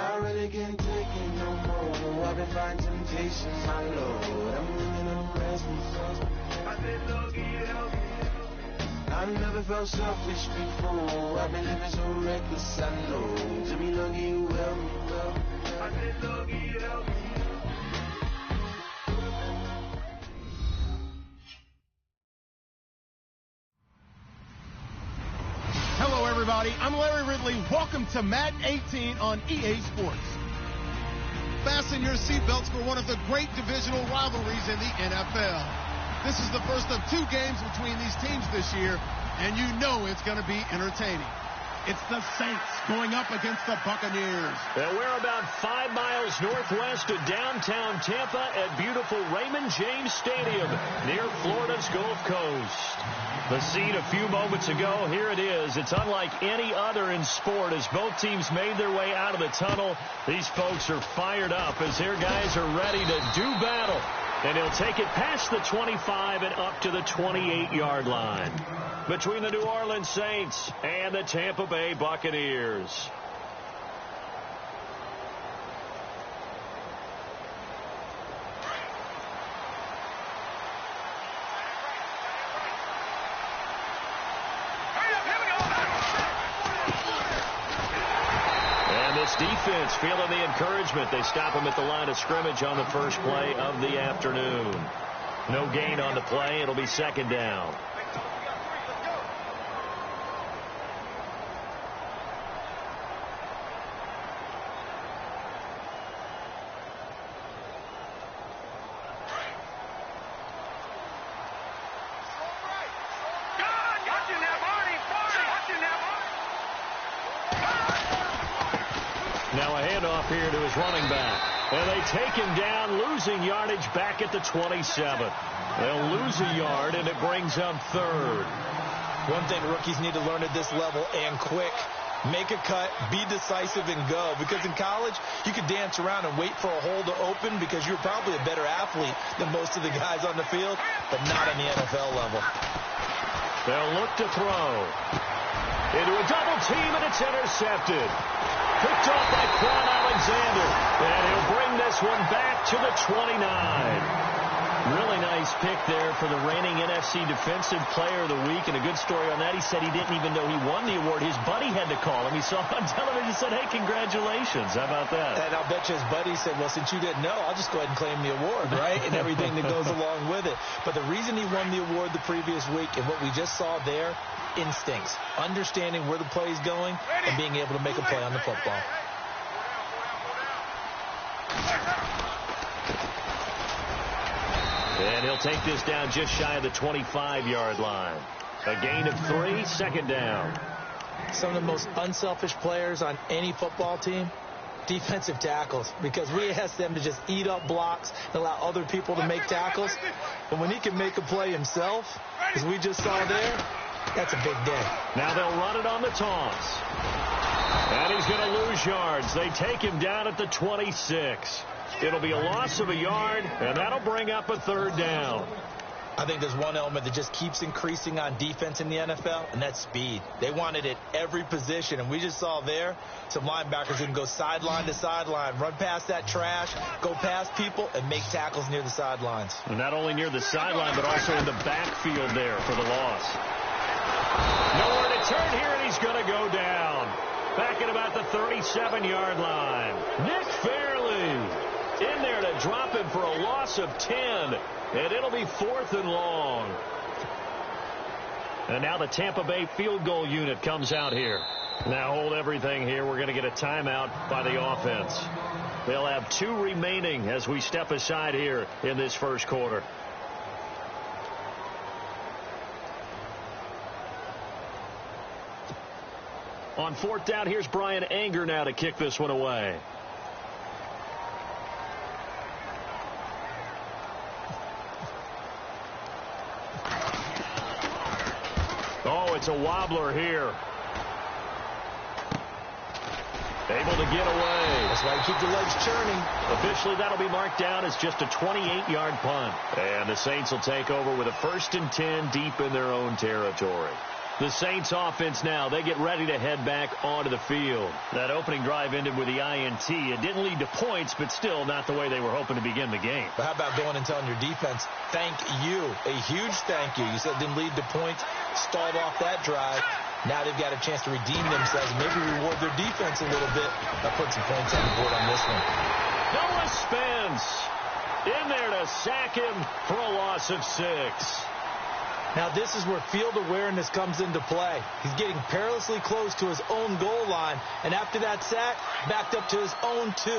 Not really getting taken no more. I've been fighting temptation, my Lord. I'm living on the rest of I said, Lord, give you help. I never felt selfish before. I've been living so reckless, I know. To me, Lord, give you help me, well. I said, Lord, give you help me. Hello, everybody. I'm Larry Ridley. Welcome to Madden 18 on EA Sports. Fasten your seatbelts for one of the great divisional rivalries in the NFL. This is the first of 2 games between these teams this year, and you know it's going to be entertaining. It's the Saints going up against the Buccaneers. Well, we're about 5 miles northwest of downtown Tampa at beautiful Raymond James Stadium near Florida's Gulf Coast. The scene a few moments ago, here it is. It's unlike any other in sport as both teams made their way out of the tunnel. These folks are fired up as their guys are ready to do battle. And he'll take it past the 25 and up to the 28-yard line. Between the New Orleans Saints and the Tampa Bay Buccaneers. Defense feeling the encouragement. They stop him at the line of scrimmage on the first play of the afternoon. No gain on the play. It'll be second down. Now a handoff here to his running back. And they take him down, losing yardage back at the 27. They'll lose a yard, and it brings up third. One thing rookies need to learn at this level, and quick, make a cut, be decisive, and go. Because in college, you could dance around and wait for a hole to open because you're probably a better athlete than most of the guys on the field, but not on the NFL level. They'll look to throw. Into a double team, and it's intercepted. Picked off by Quan Alexander. And he'll bring this one back to the 29. Really nice pick there for the reigning NFC Defensive Player of the Week. And a good story on that. He said he didn't even know he won the award. His buddy had to call him. He saw him on television and said, hey, congratulations. How about that? And I'll bet you his buddy said, well, since you didn't know, I'll just go ahead and claim the award, right? And everything that goes along with it. But the reason he won the award the previous week and what we just saw there, instincts, understanding where the play is going, and being able to make a play on the football. And he'll take this down just shy of the 25-yard line. A gain of 3, second down. Some of the most unselfish players on any football team, defensive tackles, because we ask them to just eat up blocks and allow other people to make tackles. But when he can make a play himself, as we just saw there, that's a big day. Now they'll run it on the toss. And he's going to lose yards. They take him down at the 26. It'll be a loss of a yard, and that'll bring up a third down. I think there's one element that just keeps increasing on defense in the NFL, and that's speed. They want it at every position, and we just saw there some linebackers who can go sideline to sideline, run past that trash, go past people, and make tackles near the sidelines. And not only near the sideline, but also in the backfield there for the loss. Nowhere to turn here, and he's going to go down. Back at about the 37-yard line. Nick Fairley in there to drop him for a loss of 10. And it'll be 4th and long. And now the Tampa Bay field goal unit comes out here. Now hold everything here. We're going to get a timeout by the offense. They'll have 2 remaining as we step aside here in this first quarter. On 4th down, here's Brian Anger now to kick this one away. Oh, it's a wobbler here. Able to get away. That's why you keep the legs churning. Officially, that'll be marked down as just a 28-yard punt. And the Saints will take over with a 1st and 10 deep in their own territory. The Saints offense now, they get ready to head back onto the field. That opening drive ended with the INT. It didn't lead to points, but still not the way they were hoping to begin the game. But how about going and telling your defense, thank you, a huge thank you. You said it didn't lead to points, stalled off that drive. Now they've got a chance to redeem themselves, maybe reward their defense a little bit. I'll put some points on the board on this one. Noah Spence in there to sack him for a loss of 6. Now this is where field awareness comes into play. He's getting perilously close to his own goal line, and after that sack, backed up to his own 2.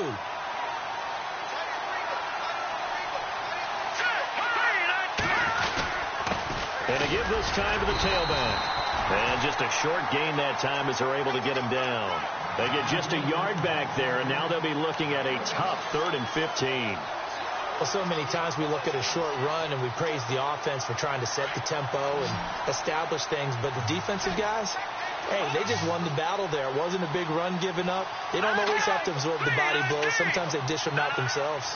And to give this time to the tailback. And just a short gain that time as they're able to get him down. They get just a yard back there, and now they'll be looking at a tough 3rd and 15. Well, so many times we look at a short run and we praise the offense for trying to set the tempo and establish things, but the defensive guys, hey, they just won the battle there. It wasn't a big run given up. They don't always have to absorb the body blows. Sometimes they dish them out themselves.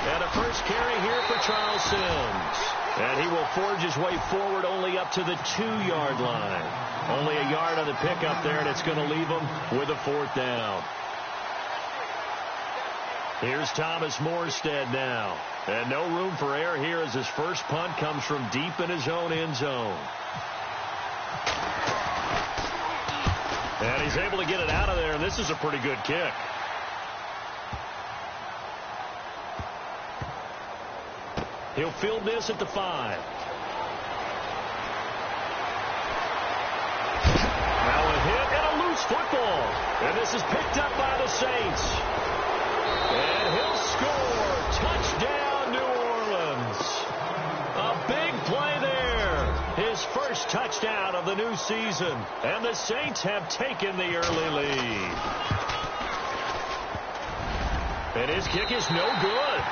And a first carry here for Charles Sims. And he will forge his way forward only up to the 2-yard line. Only a yard on the pickup there, and it's going to leave him with a 4th down. Here's Thomas Morstead now. And no room for error here as his first punt comes from deep in his own end zone. And he's able to get it out of there, and this is a pretty good kick. He'll field this at the 5. Now a hit and a loose football. And this is picked up by the Saints. And he'll score. Touchdown, New Orleans. A big play there. His first touchdown of the new season. And the Saints have taken the early lead. And his kick is no good.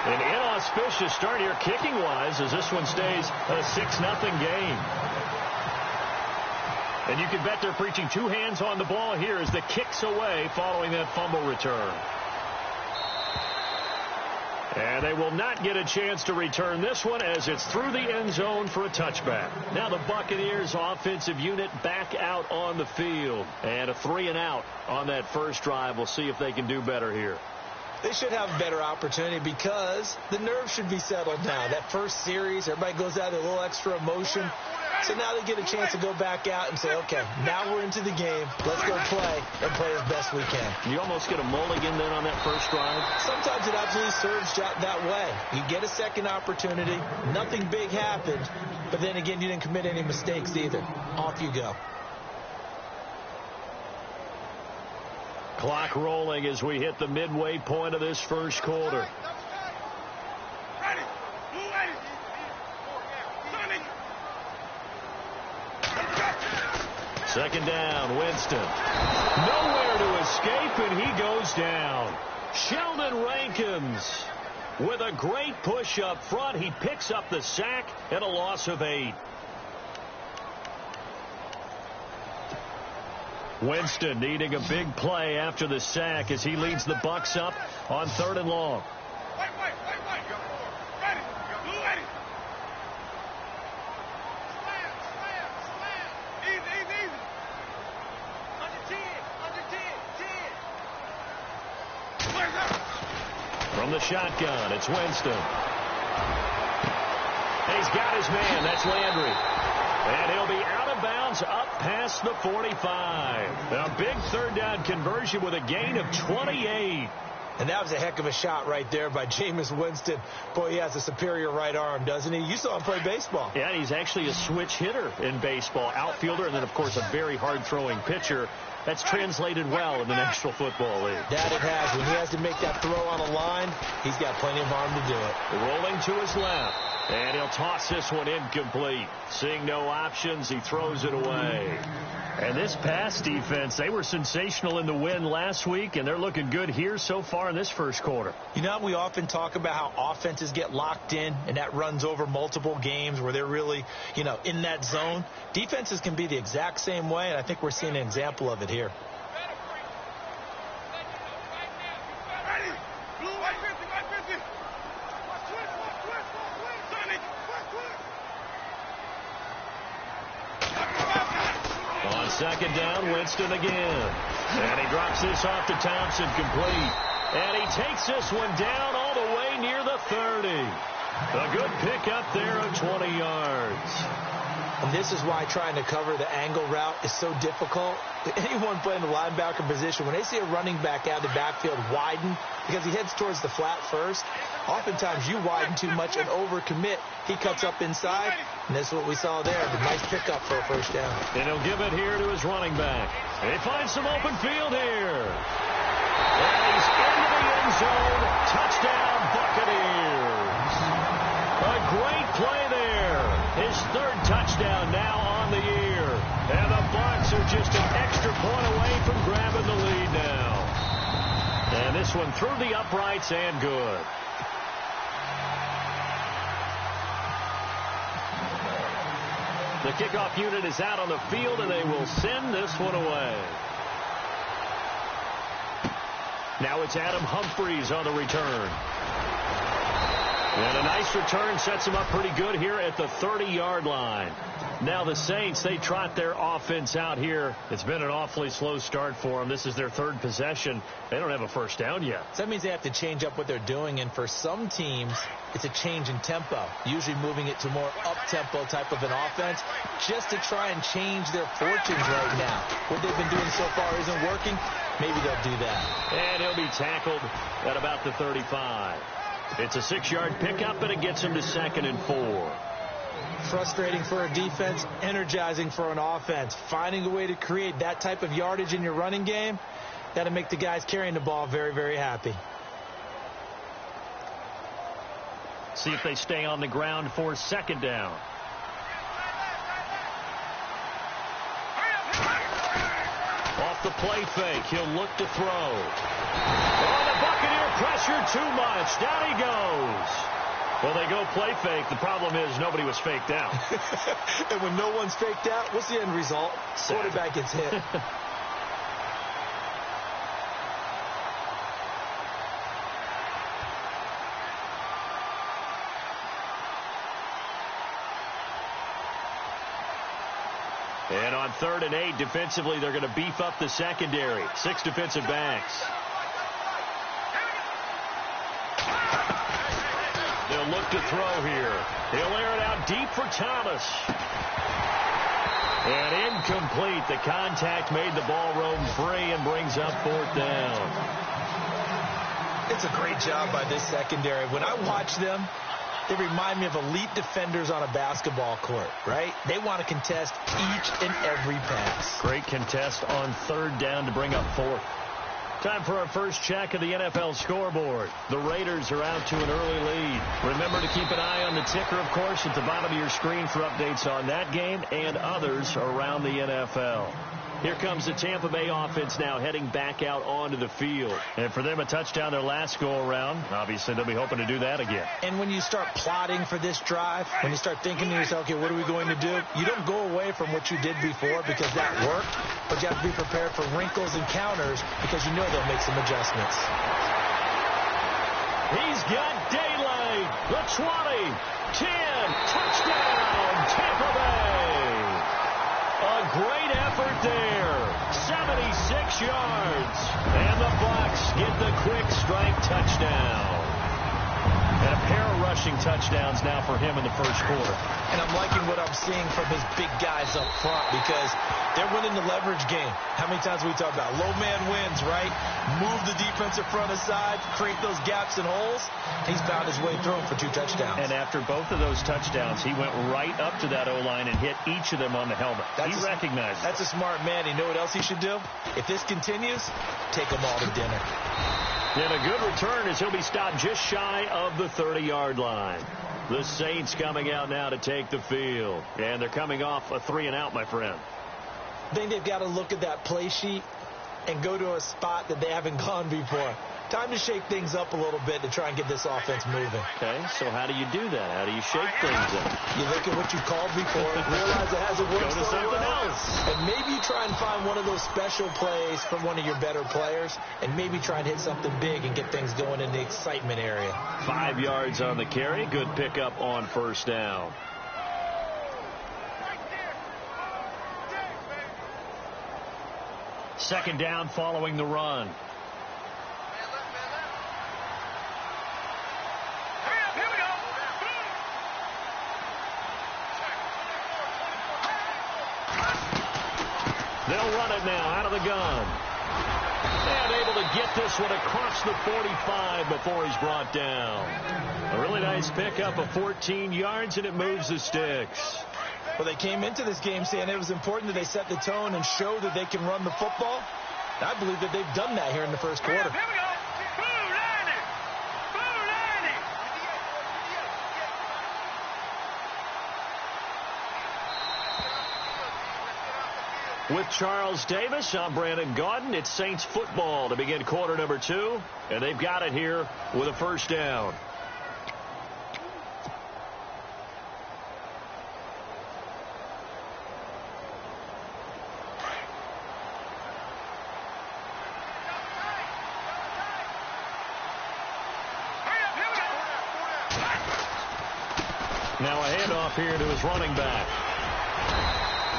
An inauspicious start here kicking-wise as this one stays a 6-0 game. And you can bet they're preaching 2 hands on the ball here as the kick's away following that fumble return. And they will not get a chance to return this one as it's through the end zone for a touchback. Now the Buccaneers offensive unit back out on the field. And a 3-and-out on that first drive. We'll see if they can do better here. They should have a better opportunity because the nerves should be settled now. That first series, everybody goes out with a little extra emotion. So now they get a chance to go back out and say, okay, now we're into the game. Let's go play and play as best we can. You almost get a mulligan then on that first drive? Sometimes it absolutely serves that way. You get a second opportunity. Nothing big happened. But then again, you didn't commit any mistakes either. Off you go. Clock rolling as we hit the midway point of this first quarter. Second down, Winston. Nowhere to escape, and he goes down. Sheldon Rankins with a great push up front. He picks up the sack and a loss of 8. Winston needing a big play after the sack as he leads the Bucs up on 3rd and long. From the shotgun, it's Winston. And he's got his man. That's Landry. And he'll be out of bounds up past the 45. A big 3rd down conversion with a gain of 28. And that was a heck of a shot right there by Jameis Winston. Boy, he has a superior right arm, doesn't he? You saw him play baseball. Yeah, he's actually a switch hitter in baseball. Outfielder and then, of course, a very hard-throwing pitcher. That's translated well in the National Football League. That it has. When he has to make that throw on a line, he's got plenty of arm to do it. Rolling to his left. And he'll toss this one incomplete. Seeing no options, he throws it away. And this pass defense, they were sensational in the win last week, and they're looking good here so far in this first quarter. You know, we often talk about how offenses get locked in, and that runs over multiple games where they're really, in that zone. Defenses can be the exact same way, and I think we're seeing an example of it here. second down, Winston again. And he drops this off to Thompson, complete. And he takes this one down all the way near the 30. A good pickup there of 20 yards. And this is why trying to cover the angle route is so difficult. Anyone playing the linebacker position, when they see a running back out of the backfield widen, because he heads towards the flat first, oftentimes you widen too much and overcommit. He cuts up inside, and that's what we saw there. The nice pickup for a first down. And he'll give it here to his running back. He finds some open field here. And he's into the end zone. Touchdown, Buccaneers. A great play there. His third touchdown now on the year. And the Bucs are just an extra point away from grabbing the lead now. And this one through the uprights and good. The kickoff unit is out on the field, and they will send this one away. Now it's Adam Humphries on the return. And a nice return sets him up pretty good here at the 30-yard line. Now the Saints, they trot their offense out here. It's been an awfully slow start for them. This is their third possession. They don't have a first down yet. So that means they have to change up what they're doing, and for some teams, it's a change in tempo, usually moving it to more up-tempo type of an offense, just to try and change their fortunes right now. What they've been doing so far isn't working. Maybe they'll do that. And he'll be tackled at about the 35. It's a 6-yard pickup, and it gets him to 2nd and 4. Frustrating for a defense, energizing for an offense. Finding a way to create that type of yardage in your running game, that'll make the guys carrying the ball very, very happy. See if they stay on the ground for 2nd down. Off the play fake, he'll look to throw. Oh, the Buccaneer pressure too much. Down he goes. Well, they go play fake. The problem is nobody was faked out. And when no one's faked out, what's the end result? Quarterback gets hit. And on 3rd and 8, defensively, they're going to beef up the secondary. 6 defensive backs. They'll look to throw here. He'll air it out deep for Thomas. And incomplete. The contact made the ball roam free and brings up 4th down. It's a great job by this secondary. When I watch them, they remind me of elite defenders on a basketball court, right? They want to contest each and every pass. Great contest on 3rd down to bring up 4th. Time for our first check of the NFL scoreboard. The Raiders are out to an early lead. Remember to keep an eye on the ticker, of course, at the bottom of your screen for updates on that game and others around the NFL. Here comes the Tampa Bay offense now heading back out onto the field. And for them, a touchdown their last go-around. Obviously, they'll be hoping to do that again. And when you start plotting for this drive, when you start thinking to yourself, okay, what are we going to do? You don't go away from what you did before because that worked, but you have to be prepared for wrinkles and counters because you know they'll make some adjustments. He's got daylight. The 20, 10, touchdown, Tampa Bay. A great effort there. 76 yards. And the Bucs get the quick strike touchdown. And a pair of rushing touchdowns now for him in the first quarter. And I'm liking what I'm seeing from his big guys up front because they're winning the leverage game. How many times we talk about low man wins, right? Move the defensive front aside, create those gaps and holes. He's found his way through for 2 touchdowns. And after both of those touchdowns, he went right up to that O-line and hit each of them on the helmet. He recognized it. That's a smart man. You know what else he should do? If this continues, take them all to dinner. And a good return as he'll be stopped just shy of the 30-yard line. The Saints coming out now to take the field. And they're coming off a 3-and-out, my friend. I think they've got to look at that play sheet and go to a spot that they haven't gone before. Time to shake things up a little bit to try and get this offense moving. Okay, so how do you do that? How do you shake things up? You look at what you called before, realize it hasn't worked Go to something else. And maybe you try and find one of those special plays from one of your better players, and maybe try and hit something big and get things going in the excitement area. 5 yards on the carry. Good pickup on 1st down. Second down following the run. They'll run it now out of the gun. And able to get this one across the 45 before he's brought down. A really nice pickup of 14 yards, and it moves the sticks. Well, they came into this game saying it was important that they set the tone and show that they can run the football. I believe that they've done that here in the first quarter. With Charles Davis, I'm Brandon Gaudin. It's Saints football to begin quarter number 2, and they've got it here with a first down. Now a handoff here to his running back.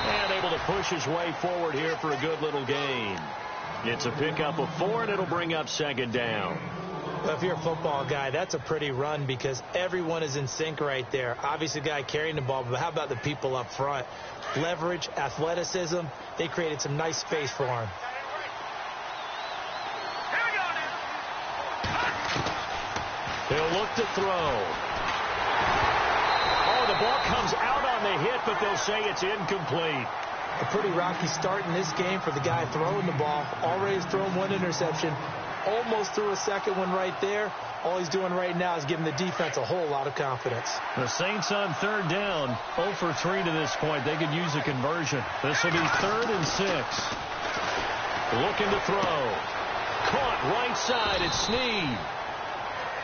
And able to push his way forward here for a good little gain. It's a pickup of 4, and it'll bring up second down. Well, if you're a football guy, that's a pretty run because everyone is in sync right there. Obviously, the guy carrying the ball, but how about the people up front? Leverage, athleticism, they created some nice space for him. He'll look to throw. Oh, the ball comes out on the hit, but they'll say it's incomplete. A pretty rocky start in this game for the guy throwing the ball. Already has thrown one interception. Almost threw a second one right there. All he's doing right now is giving the defense a whole lot of confidence. The Saints on third down, 0 for 3 to this point. They could use a conversion. This will be 3rd and 6. Looking to throw. Caught right side. It's Snead.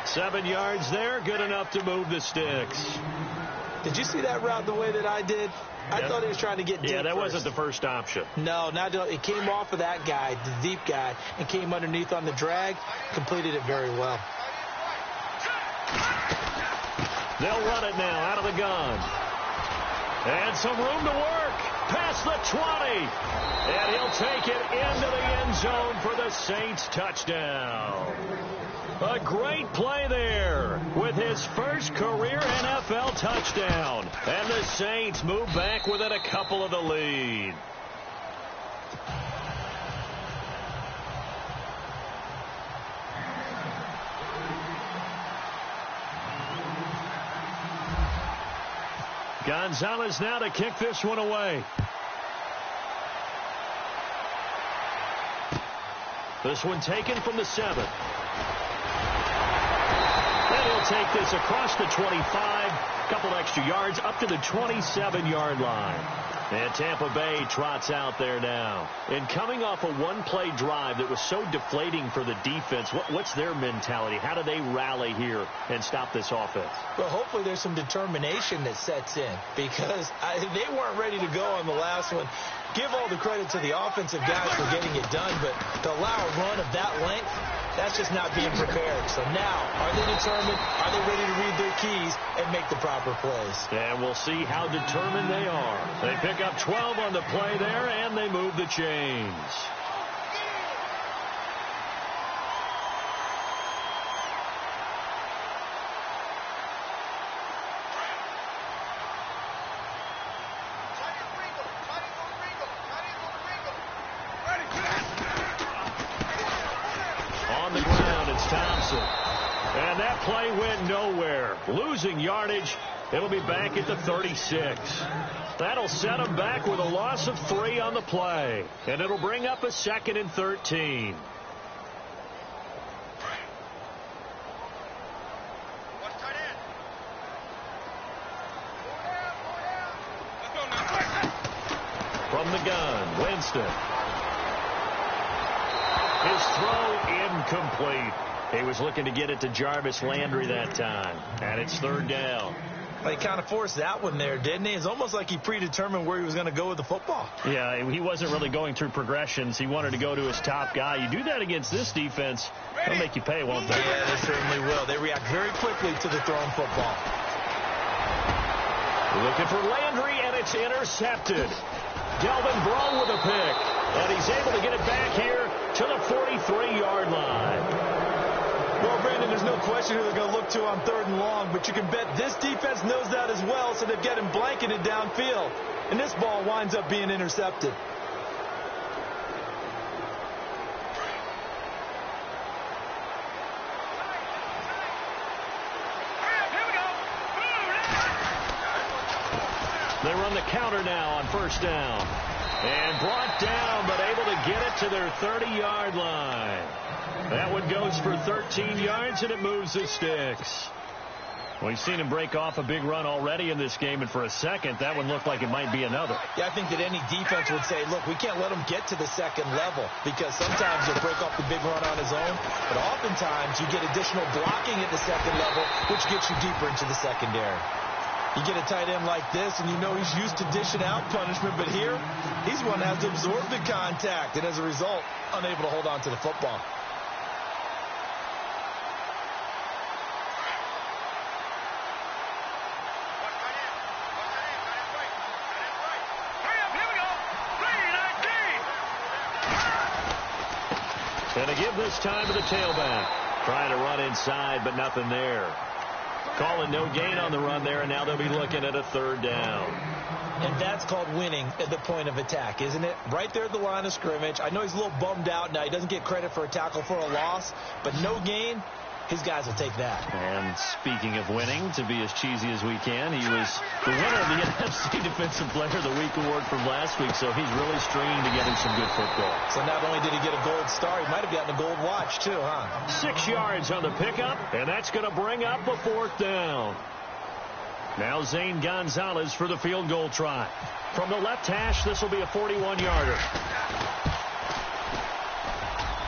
7 yards there. Good enough to move the sticks. Did you see that route the way that I did? I thought he was trying to get deep. Yeah, that wasn't the first option. No, it came off of that guy, the deep guy, and came underneath on the drag. Completed it very well. They'll run it now out of the gun. And some room to work. Past the 20. And he'll take it into the end zone for the Saints touchdown. A great play there with his first career NFL touchdown. And the Saints move back within a couple of the lead. Gonzalez now to kick this one away. This one taken from the 7. And he'll take this across the 25, a couple extra yards, up to the 27-yard line. And Tampa Bay trots out there now. And coming off a one-play drive that was so deflating for the defense, what's their mentality? How do they rally here and stop this offense? Well, hopefully there's some determination that sets in because they weren't ready to go on the last one. Give all the credit to the offensive guys for getting it done, but to allow a run of that length, that's just not being prepared. So now, are they determined? Are they ready to read their keys and make the proper plays? And we'll see how determined they are. They pick up 12 on the play there, and they move the chains. And that play went nowhere. Losing yardage. It'll be back at the 36. That'll set them back with a loss of 3 on the play. And it'll bring up a 2nd and 13. From the gun, Winston. His throw incomplete. He was looking to get it to Jarvis Landry that time. And it's 3rd down. Well, he kind of forced that one there, didn't he? It's almost like he predetermined where he was going to go with the football. Yeah, he wasn't really going through progressions. He wanted to go to his top guy. You do that against this defense, they'll make you pay, won't they? Yeah, they certainly will. They react very quickly to the thrown football. Looking for Landry, and it's intercepted. Delvin Breaux with a pick. And he's able to get it back here to the 43-yard line. Well, Brandon, there's no question who they're going to look to on 3rd and long, but you can bet this defense knows that as well, so they've got him blanketed downfield. And this ball winds up being intercepted. They run the counter now on 1st down. And brought down, but able to get it to their 30-yard line. That one goes for 13 yards, and it moves the sticks. We've seen him break off a big run already in this game, and for a second, that one looked like it might be another. Yeah, I think that any defense would say, look, we can't let him get to the 2nd level, because sometimes he'll break off the big run on his own, but oftentimes you get additional blocking at the 2nd level, which gets you deeper into the secondary. You get a tight end like this, and you know he's used to dishing out punishment, but here, he's one that has to absorb the contact, and as a result, unable to hold on to the football. And to give this time to the tailback. Trying to run inside, but nothing there. Calling no gain on the run there, and now they'll be looking at a 3rd down. And that's called winning at the point of attack, isn't it? Right there at the line of scrimmage. I know he's a little bummed out now. He doesn't get credit for a tackle for a loss, but no gain, his guys will take that. And speaking of winning, to be as cheesy as we can, he was the winner of the NFC Defensive Player of the Week award from last week, so he's really stringing together some good football. So not only did he get a gold star, he might have gotten a gold watch too, huh? 6 yards on the pickup, and that's going to bring up a 4th down. Now Zane Gonzalez for the field goal try. From the left hash, this will be a 41-yarder.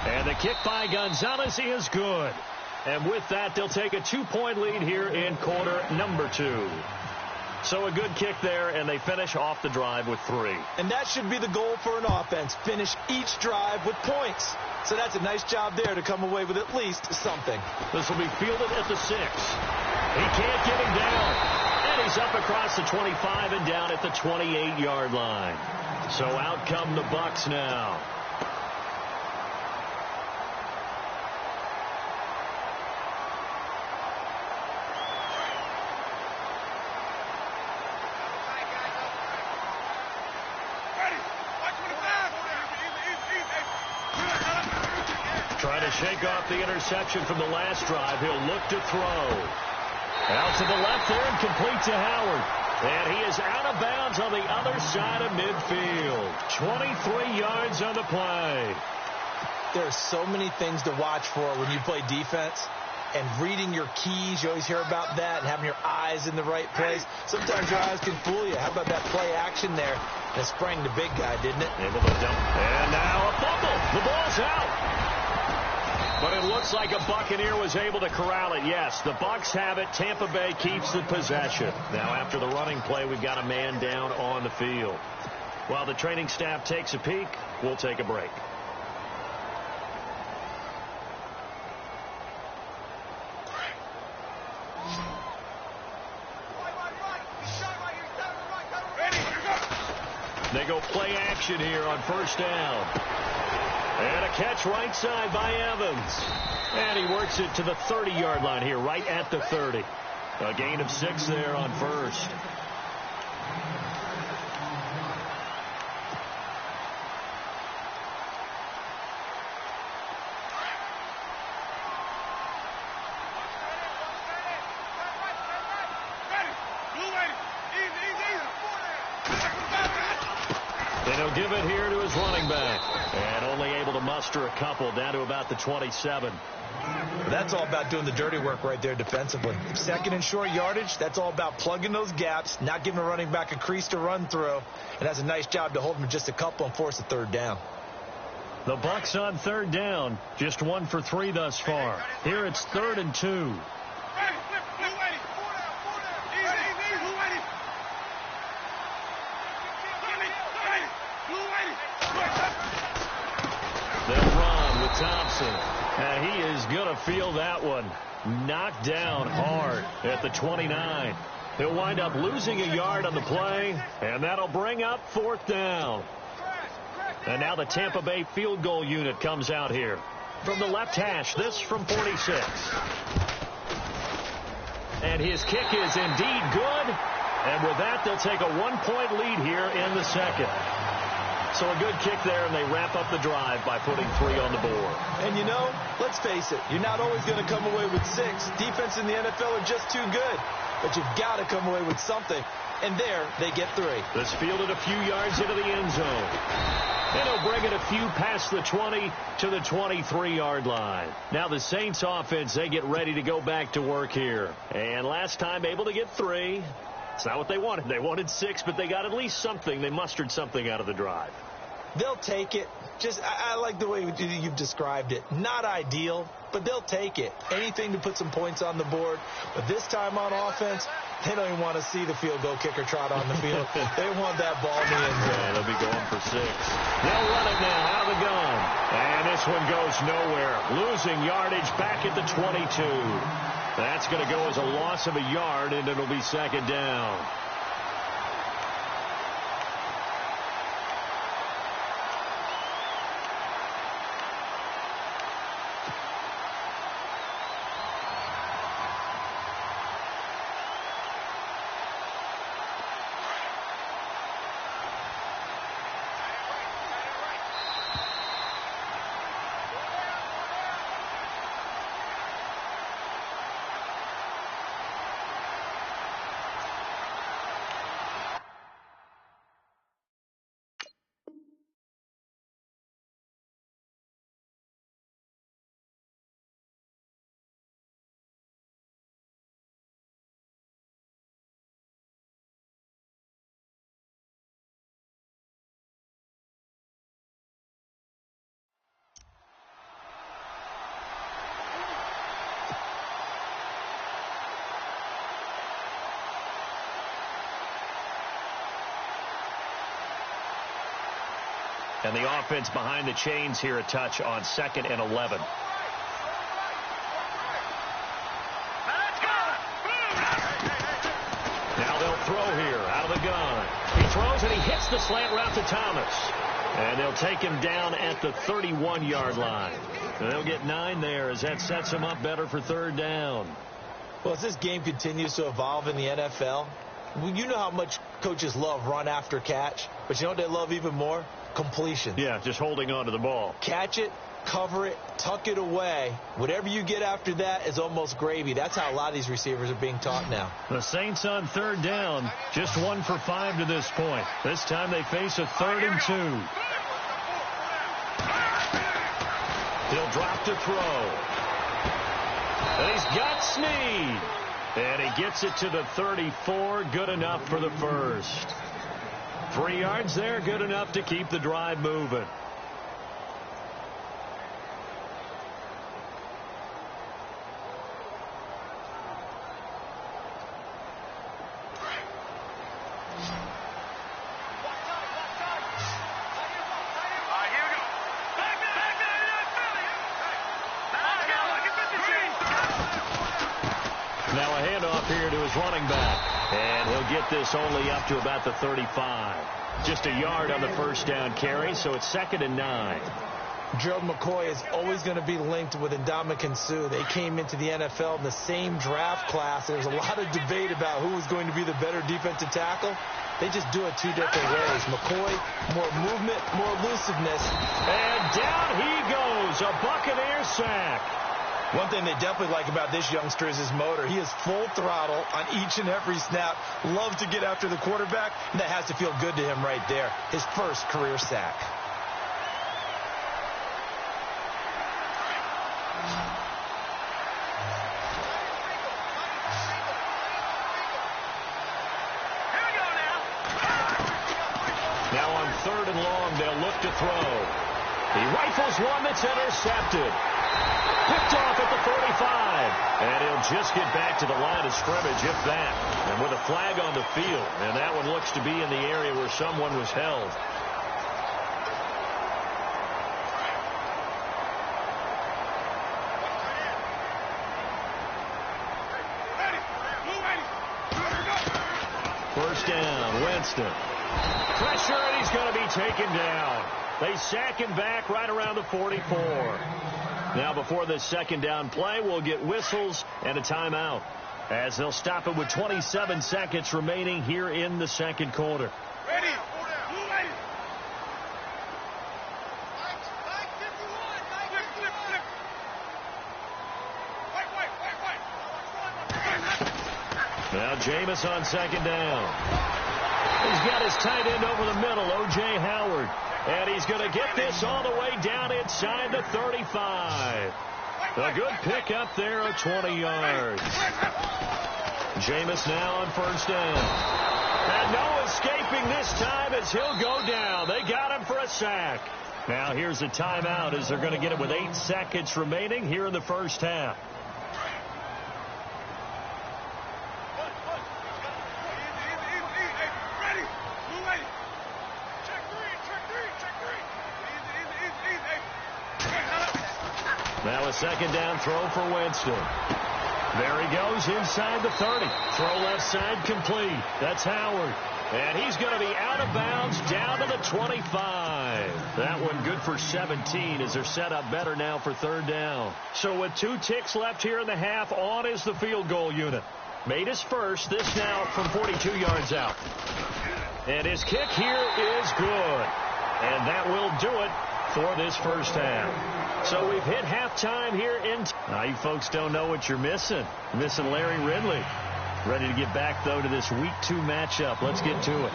And the kick by Gonzalez is good. And with that, they'll take a 2-point lead here in quarter number 2. So a good kick there, and they finish off the drive with 3. And that should be the goal for an offense. Finish each drive with points. So that's a nice job there to come away with at least something. This will be fielded at the 6. He can't get him down. And he's up across the 25 and down at the 28-yard line. So out come the Bucs now. Trying to shake off the interception from the last drive. He'll look to throw. Out to the left there and complete to Howard. And he is out of bounds on the other side of midfield. 23 yards on the play. There are so many things to watch for when you play defense. And reading your keys, you always hear about that, and having your eyes in the right place. Sometimes your eyes can fool you. How about that play action there? And it sprang the big guy, didn't it? Able to dump. And now a fumble. The ball's out. But it looks like a Buccaneer was able to corral it. Yes, the Bucs have it. Tampa Bay keeps the possession. Now after the running play, we've got a man down on the field. While the training staff takes a peek, we'll take a break. They go play action here on 1st down. And a catch right side by Evans. And he works it to the 30-yard line here, right at the 30. A gain of 6 there on 1st. And he'll give it here to his running back. And only able to muster a couple down to about the 27. That's all about doing the dirty work right there defensively. 2nd and short yardage, that's all about plugging those gaps, not giving a running back a crease to run through. And that's a nice job to hold him to just a couple and force a 3rd down. The Bucs on 3rd down. Just 1 for 3 thus far. Here it's 3rd and 2. They'll run with Thompson. And he is going to feel that one. Knocked down hard at the 29. He'll wind up losing a yard on the play, and that'll bring up 4th down. And now the Tampa Bay field goal unit comes out here. From the left hash, this from 46. And his kick is indeed good. And with that, they'll take a 1-point lead here in the second. So a good kick there, and they wrap up the drive by putting 3 on the board. And you know, let's face it, you're not always going to come away with 6. Defense in the NFL are just too good. But you've got to come away with something. And there, they get 3. This fielded a few yards into the end zone. And he'll bring it a few past the 20 to the 23-yard line. Now the Saints offense, they get ready to go back to work here. And last time able to get 3. It's not what they wanted. They wanted 6, but they got at least something. They mustered something out of the drive. They'll take it. I like the way you've described it. Not ideal, but they'll take it. Anything to put some points on the board. But this time on offense, they don't even want to see the field goal kicker trot on the field. They want that ball in the end zone. Yeah, they'll be going for 6. They'll run it now out of the gun. And this one goes nowhere. Losing yardage back at the 22. That's going to go as a loss of a yard, and it'll be 2nd down. And the offense behind the chains here a touch on 2nd and 11. Now they'll throw here out of the gun. He throws and he hits the slant route to Thomas. And they'll take him down at the 31-yard line. And they'll get 9 there as that sets him up better for 3rd down. Well, as this game continues to evolve in the NFL, you know how much coaches love run after catch. But you know what they love even more? Completion. Yeah, just holding on to the ball. Catch it, cover it, tuck it away. Whatever you get after that is almost gravy. That's how a lot of these receivers are being taught now. The Saints on 3rd down, just 1 for 5 to this point. This time they face a 3rd and 2. He'll drop to throw. And he's got Snead. And he gets it to the 34. Good enough for the first. 3 yards there, good enough to keep the drive moving. Now a handoff here to his running back. And he'll get this only up to about the 35. Just a yard on the first down carry, so it's 2nd and 9. Gerald McCoy is always going to be linked with Ndamukong Suh. They came into the NFL in the same draft class. There was a lot of debate about who was going to be the better defensive tackle. They just do it 2 different ways. McCoy, more movement, more elusiveness. And down he goes, a Buccaneer sack. One thing they definitely like about this youngster is his motor. He is full throttle on each and every snap. Loves to get after the quarterback, and that has to feel good to him right there. His first career sack. Now on 3rd and long, they'll look to throw. He rifles one that's intercepted. Picked off at the 45. And he'll just get back to the line of scrimmage, if that. And with a flag on the field. And that one looks to be in the area where someone was held. Winston. Pressure, and he's going to be taken down. They sack him back right around the 44. Now, before this second down play, we'll get whistles and a timeout, as they'll stop it with 27 seconds remaining here in the second quarter. Ready. Now Jameis on second down. He's got his tight end over the middle, O.J. Howard. And he's going to get this all the way down inside the 35. A good pickup there of 20 yards. Jameis now on first down. And no escaping this time as he'll go down. They got him for a sack. Now here's a timeout as they're going to get it with 8 seconds remaining here in the first half. Now a second down throw for Winston. There he goes inside the 30. Throw left side complete. That's Howard. And he's going to be out of bounds down to the 25. That one good for 17 as they're set up better now for third down. So with 2 ticks left here in the half, on is the field goal unit. Made his first. This now from 42 yards out. And his kick here is good. And that will do it for this first half. So we've hit halftime here in. Now you folks don't know what you're missing. You're missing Larry Ridley. Ready to get back, though, to this Week 2 matchup. Let's get to it.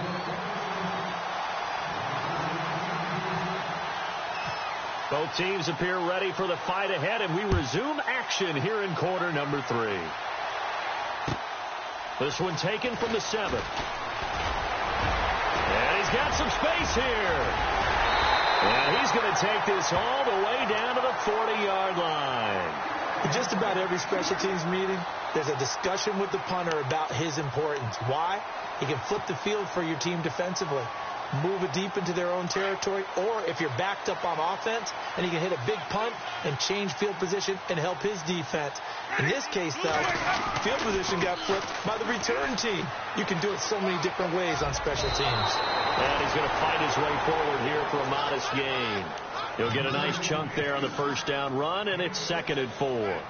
Both teams appear ready for the fight ahead, and we resume action here in quarter number 3. This one taken from the 7. And he's got some space here. And he's going to take this all the way down to the 40-yard line. In just about every special teams meeting, there's a discussion with the punter about his importance. Why? He can flip the field for your team defensively, move it deep into their own territory, or if you're backed up on offense, and he can hit a big punt and change field position and help his defense. In this case, though, field position got flipped by the return team. You can do it so many different ways on special teams. And he's going to fight his way forward here for a modest gain. He'll get a nice chunk there on the first down run, and it's 2nd and 4.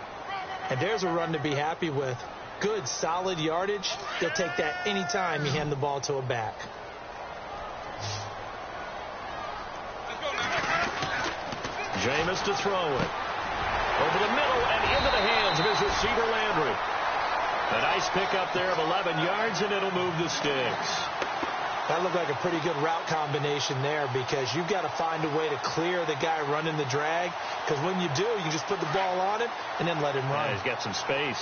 And there's a run to be happy with. Good, solid yardage. You'll take that any time you hand the ball to a back. Jameis to throw it. Over the middle and into the hands of his receiver, Landry. A nice pickup there of 11 yards, and it'll move the sticks. That looked like a pretty good route combination there, because you've got to find a way to clear the guy running the drag, because when you do, you just put the ball on him and then let him run. Yeah, he's got some space.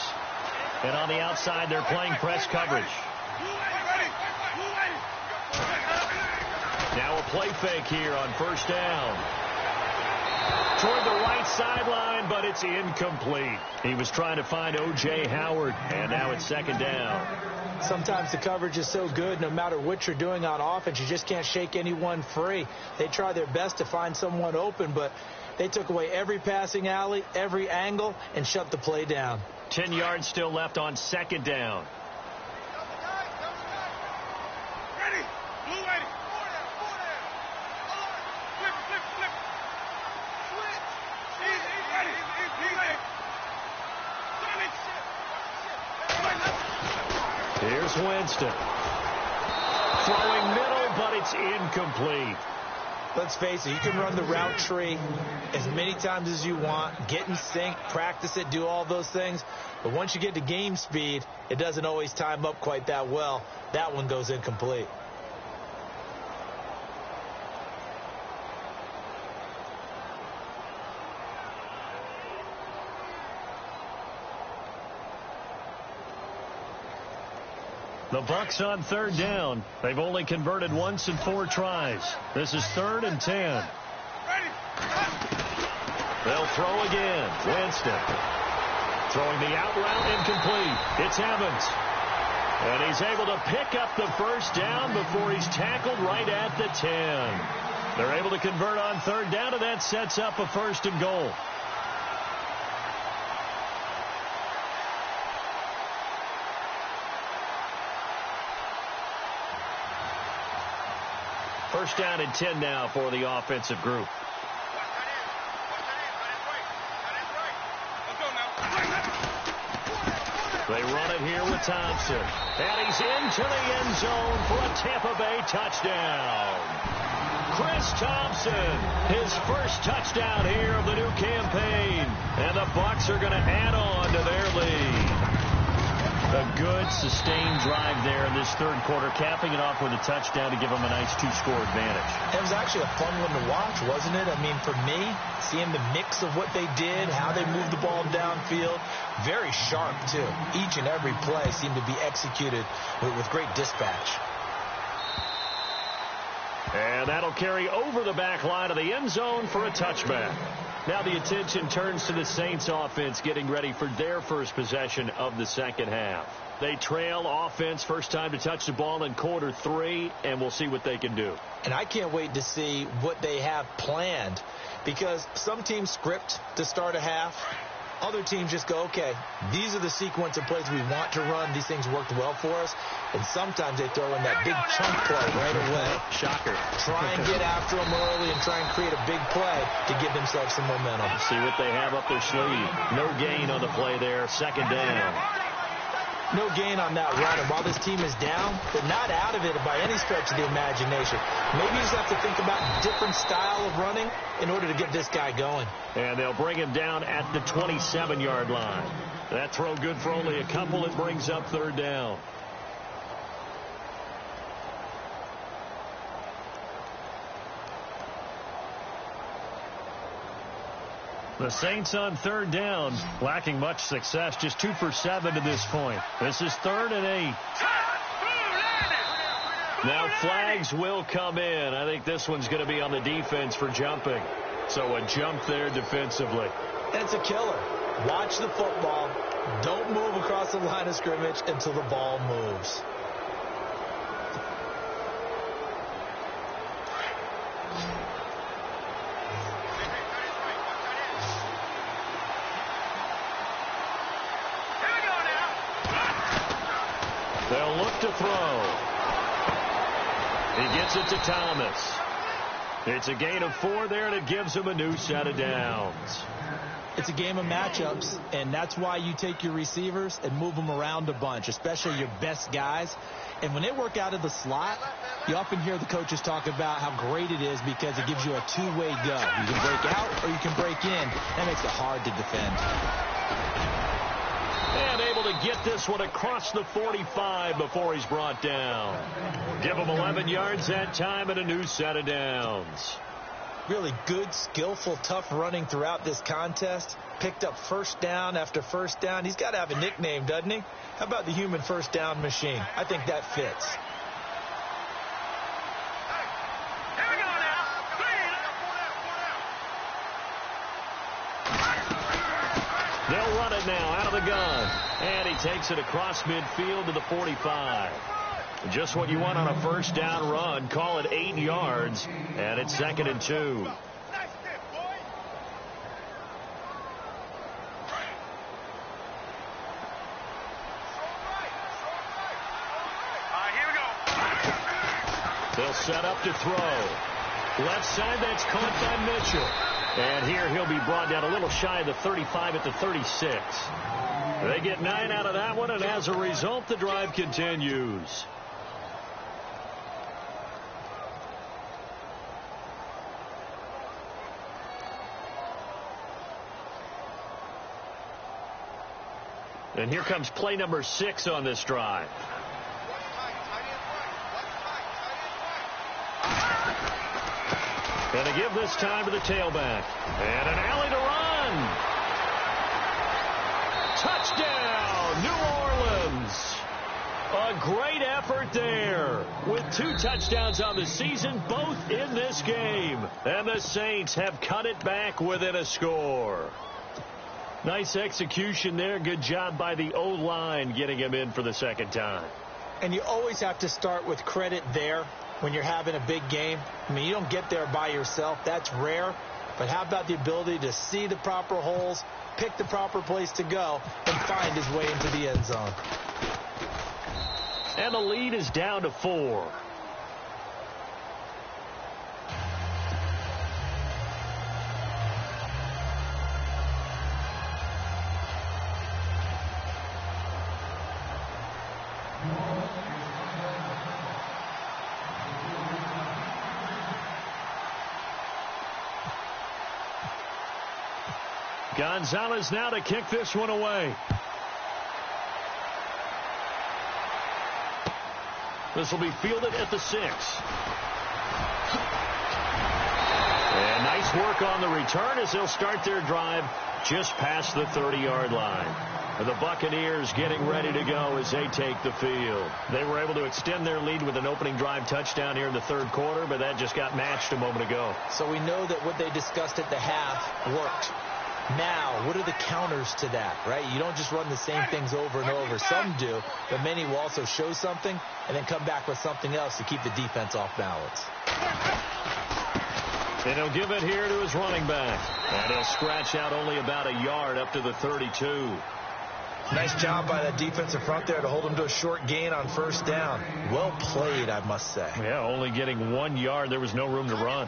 And on the outside, they're playing press coverage. Now a play fake here on first down. Toward the right sideline, but it's incomplete. He was trying to find O.J. Howard, and now it's 2nd down. Sometimes the coverage is so good, no matter what you're doing on offense, you just can't shake anyone free. They try their best to find someone open, but they took away every passing alley, every angle, and shut the play down. 10 yards still left on 2nd down. Here's Winston. Throwing middle, but it's incomplete. Let's face it, you can run the route tree as many times as you want, get in sync, practice it, do all those things. But once you get to game speed, it doesn't always time up quite that well. That one goes incomplete. The Bucs on 3rd down. They've only converted once in 4 tries. This is 3rd and 10. They'll throw again. Winston throwing the out route, incomplete. It's Evans. And he's able to pick up the first down before he's tackled right at the 10. They're able to convert on 3rd down, and that sets up a 1st and goal. First down and 10 now for the offensive group. They run it here with Thompson. And he's into the end zone for a Tampa Bay touchdown. Chris Thompson, his first touchdown here of the new campaign. And the Bucs are going to add on to their lead. A good, sustained drive there in this third quarter, capping it off with a touchdown to give them a nice two-score advantage. It was actually a fun one to watch, wasn't it? I mean, for me, seeing the mix of what they did, how they moved the ball downfield, very sharp, too. Each and every play seemed to be executed with great dispatch. And that'll carry over the back line of the end zone for a touchback. Now the attention turns to the Saints offense getting ready for their first possession of the second half. They trail offense first time to touch the ball in quarter 3, and we'll see what they can do. And I can't wait to see what they have planned, because some teams script to start a half. Other teams just go, okay, these are the sequence of plays we want to run. These things worked well for us. And sometimes they throw in that big chunk play right away. Shocker. Try and get after them early and try and create a big play to give themselves some momentum. See what they have up their sleeve. No gain on the play there. Second down. No gain on that run. And while this team is down, they're not out of it by any stretch of the imagination. Maybe you just have to think about a different style of running in order to get this guy going. And they'll bring him down at the 27-yard line. That throw good for only a couple. It brings up third down. The Saints on third down, lacking much success, just 2 for 7 to this point. This is 3rd and 8. Now flags will come in. I think this one's going to be on the defense for jumping. So a jump there defensively. It's a killer. Watch the football. Don't move across the line of scrimmage until the ball moves. They'll look to throw. He gets it to Thomas. It's a gain of 4 there, and it gives him a new set of downs. It's a game of matchups, and that's why you take your receivers and move them around a bunch, especially your best guys. And when they work out of the slot, you often hear the coaches talk about how great it is because it gives you a two-way go. You can break out or you can break in. That makes it hard to defend. And able to get this one across the 45 before he's brought down. Give him 11 yards that time and a new set of downs. Really good, skillful, tough running throughout this contest. Picked up first down after first down. He's got to have a nickname, doesn't he? How about the human first down machine? I think that fits. They'll run it now out of the gun. And he takes it across midfield to the 45. Just what you want on a first down run. Call it 8 yards. And it's 2nd and 2. They'll set up to throw. Left side, that's caught by Mitchell. And here he'll be brought down a little shy of the 35 at the 36. They get 9 out of that one, and as a result, the drive continues. And here comes play number 6 on this drive. Going to give this time to the tailback. And an alley to run. Touchdown, New Orleans. A great effort there. With 2 touchdowns on the season, both in this game. And the Saints have cut it back within a score. Nice execution there. Good job by the O-line getting him in for the second time. And you always have to start with credit there when you're having a big game. I mean, you don't get there by yourself. That's rare. But how about the ability to see the proper holes, pick the proper place to go, and find his way into the end zone? And the lead is down to 4. Gonzalez now to kick this one away. This will be fielded at the 6. And nice work on the return as they'll start their drive just past the 30-yard line. The Buccaneers getting ready to go as they take the field. They were able to extend their lead with an opening drive touchdown here in the third quarter, but that just got matched a moment ago. So we know that what they discussed at the half worked. Now, what are the counters to that, right? You don't just run the same things over and over. Some do, but many will also show something and then come back with something else to keep the defense off balance. And he'll give it here to his running back. And he'll scratch out only about a yard up to the 32. Nice job by that defensive front there to hold him to a short gain on first down. Well played, I must say. Yeah, only getting 1 yard. There was no room to run.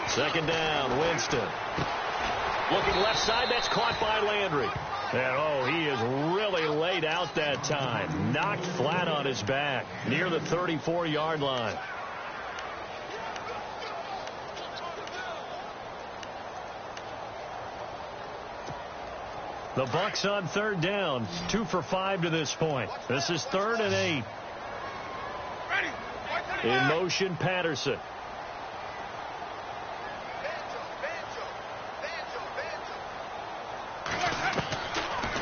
Second down, Winston. Looking left side, that's caught by Landry. And, he is really laid out that time. Knocked flat on his back near the 34-yard line. The Bucs on third down, 2 for 5 to this point. This is 3rd and 8. In motion, Patterson.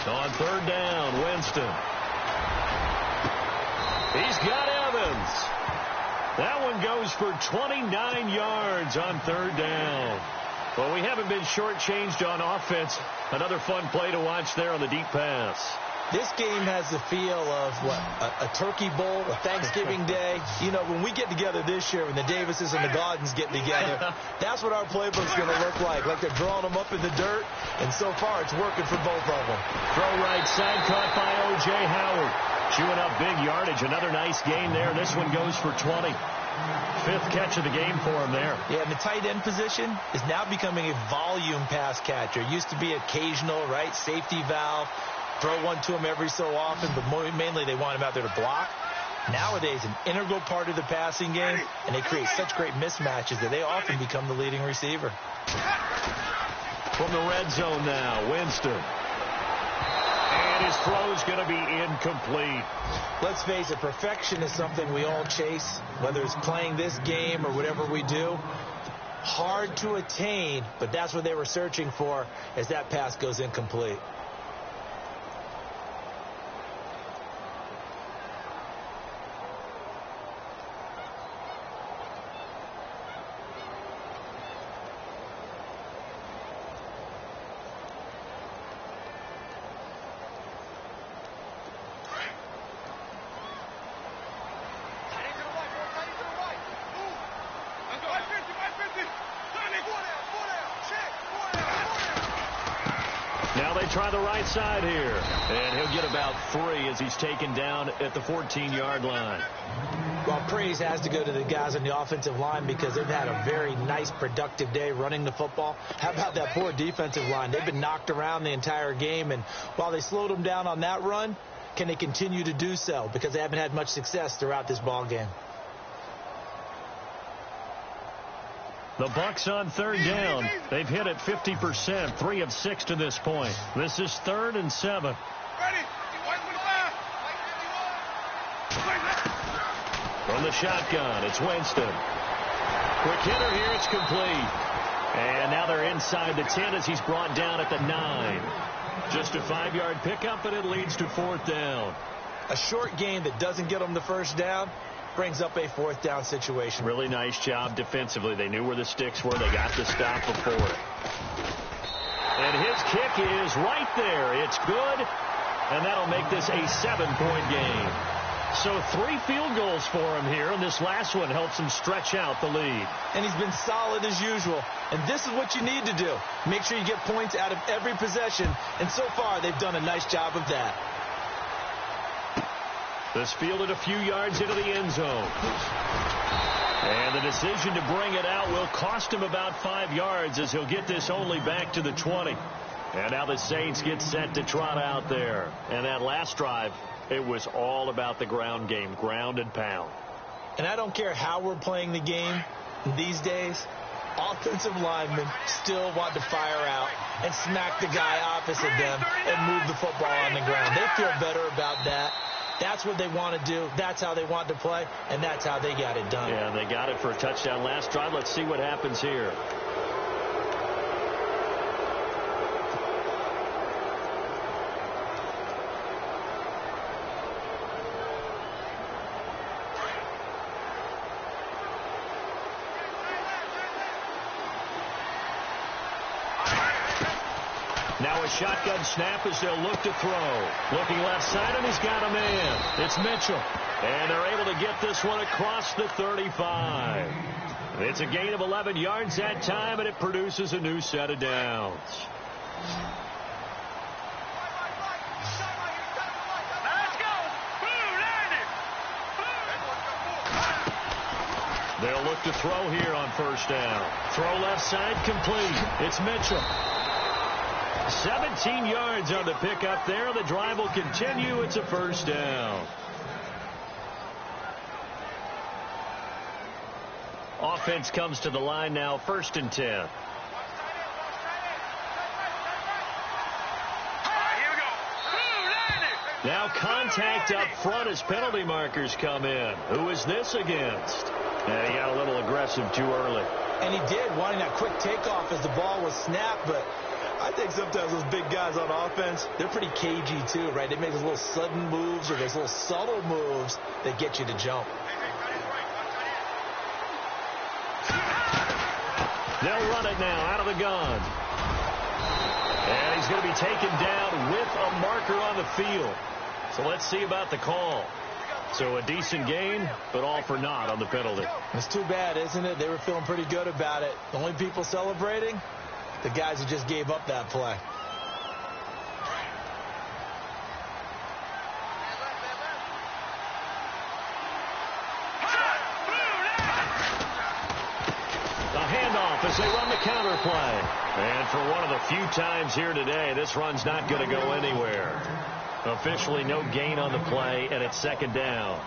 On third down, Winston. He's got Evans. That one goes for 29 yards on third down. Well, we haven't been shortchanged on offense. Another fun play to watch there on the deep pass. This game has the feel of, a turkey bowl, a Thanksgiving day. You know, when we get together this year, when the Davises and the Gaudens get together, that's what our playbook's going to look like. Like they're drawing them up in the dirt, and so far it's working for both of them. Throw right side, caught by O.J. Howard. Chewing up big yardage. Another nice gain there. This one goes for 20. 5th catch of the game for him there. Yeah, and the tight end position is now becoming a volume pass catcher. It used to be occasional, right, safety valve. Throw one to him every so often, but mainly they want him out there to block. Nowadays, an integral part of the passing game, and they create such great mismatches that they often become the leading receiver. From the red zone now, Winston. And his throw's going to be incomplete. Let's face it, perfection is something we all chase, whether it's playing this game or whatever we do. Hard to attain, but that's what they were searching for as that pass goes incomplete. Now they try the right side here. And he'll get about 3 as he's taken down at the 14-yard line. Well, praise has to go to the guys on the offensive line because they've had a very nice, productive day running the football. How about that poor defensive line? They've been knocked around the entire game, and while they slowed them down on that run, can they continue to do so? Because they haven't had much success throughout this ball game. The Bucs on third down. They've hit it 50%, 3 of 6 to this point. This is 3rd and 7. From the shotgun, it's Winston. Quick hitter here, it's complete. And now they're inside the 10 as he's brought down at the 9. Just a 5-yard pickup, and it leads to 4th down. A short gain that doesn't get them the first down brings up a 4th down situation. Really nice job defensively. They knew where the sticks were. They got the stop before it. And his kick is right there. It's good, and that'll make this a 7-point game. So 3 field goals for him here, and this last one helps him stretch out the lead. And he's been solid as usual. And this is what you need to do. Make sure you get points out of every possession, and so far they've done a nice job of that. This fielded a few yards into the end zone. And the decision to bring it out will cost him about 5 yards as he'll get this only back to the 20. And now the Saints get set to trot out there. And that last drive, it was all about the ground game, ground and pound. And I don't care how we're playing the game. These days, offensive linemen still want to fire out and smack the guy opposite them and move the football on the ground. They feel better about that. That's what they want to do. That's how they want to play, and that's how they got it done. Yeah, they got it for a touchdown last drive. Let's see what happens here. Now a shotgun snap as they'll look to throw. Looking left side, and he's got a man. It's Mitchell. And they're able to get this one across the 35. It's a gain of 11 yards that time, and it produces a new set of downs. They'll look to throw here on first down. Throw left side complete. It's Mitchell. 17 yards on the pickup there. The drive will continue. It's a first down. Offense comes to the line now, 1st and 10. Now contact up front as penalty markers come in. Who is this against? And he got a little aggressive too early. And he did, wanting that quick takeoff as the ball was snapped, but I think sometimes those big guys on offense, they're pretty cagey too, right? They make those little sudden moves or those little subtle moves that get you to jump. They'll run it now out of the gun. And he's going to be taken down with a marker on the field. So let's see about the call. So a decent gain, but all for naught on the penalty. It's too bad, isn't it? They were feeling pretty good about it. The only people celebrating, the guys who just gave up that play. A handoff as they run the counter play. And for one of the few times here today, this run's not going to go anywhere. Officially no gain on the play, and it's 2nd down.